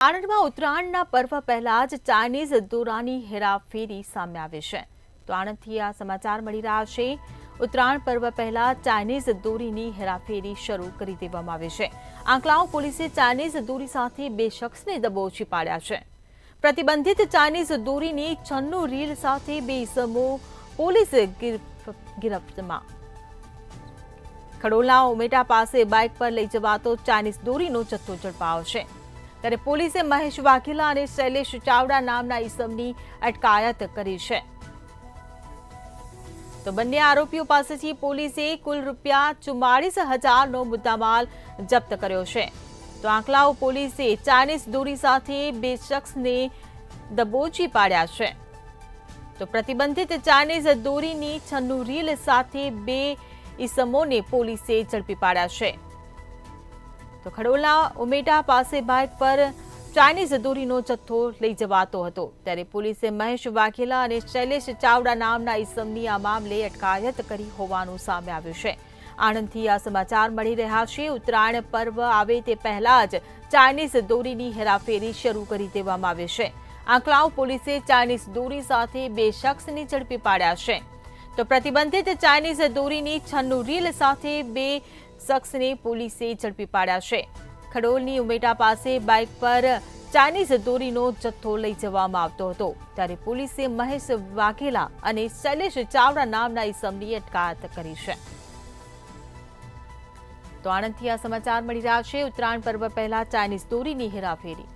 આણંદમાં ઉત્તરાયણના પર્વ પહેલા જ ચાઇનીઝ દોરાની હેરાફેરી સામે આવી છે. તો આણંદથી આ સમાચાર મળી રહ્યા છે. ઉત્તરાયણ પર્વ પહેલા ચાઇનીઝ દોરીની હેરાફેરી શરૂ કરી દેવામાં આવી છે. આંકલાવ પોલીસે ચાઇનીઝ દોરી સાથે બે શખ્સને દબોચી પાડ્યા છે. પ્રતિબંધિત ચાઇનીઝ દોરીની 96 રીલ સાથે બે ઇસમો પોલીસ ગિરફ્તમાં. ખડોલના ઉમેટા પાસે બાઇક પર લઈ જવાતો ચાઇનીઝ દોરીનો જથ્થો ઝડપાયો છે. ત્યારે પોલીસે મહેશ વાઘેલા અને શૈલેષ ચાવડા નામના ઇસમની અટકાયત કરી છે. તો બંને આરોપીઓ પાસેથી પોલીસે કુલ ₹44,000નો મુદ્દામાલ જપ્ત કર્યો છે. તો આંકલાવ પોલીસે ચાઇનીઝ દોરી સાથે બે શખ્સને દબોચી પાડ્યા છે. તો પ્રતિબંધિત ચાઇનીઝ દોરીની 96 રીલ સાથે બે ઇસમોને પોલીસે ઝડપી પાડ્યા છે. તો ખડોલના ઉમેટા પાસે બાઇક પર ચાઇનીઝ દોરીનો જથ્થો લઈ જવાતો હતો. ત્યારે પોલીસે મહેશ વાઘેલા અને શૈલેષ ચાવડા નામના ઇસમની આ મામલે અટકાયત કરી હોવાનું સામે આવ્યું છે. આણંદથી આ સમાચાર મળી રહ્યા છે. ઉત્તરાયણ પર્વ આવે તે પહેલા જ ચાઇનીઝ દોરીની હેરાફેરી શરૂ કરી દેવામાં આવી છે. આંકલાવ પોલીસે ચાઇનીઝ દોરી સાથે બે શખ્સને ઝડપી પાડ્યા છે. તો પ્રતિબંધિત ચાઇનીઝ દોરીની 96 રીલ સાથે બે શખ્સને પોલીસે ઝડપી પાડ્યા છે. ખડોલની ઉમેટા પાસે બાઇક પર ચાઇનીઝ દોરીનો જથ્થો લઈ જવામાં આવતો હતો. ત્યારે પોલીસે મહેશ વાઘેલા અને શૈલેષ ચાવડા નામના ઇસમની અટકાયત કરી છે. તો આણંદથી આ સમાચાર મળી રહ્યા છે. ઉત્તરાયણ પર્વ પહેલા ચાઇનીઝ દોરીની હેરાફેરી.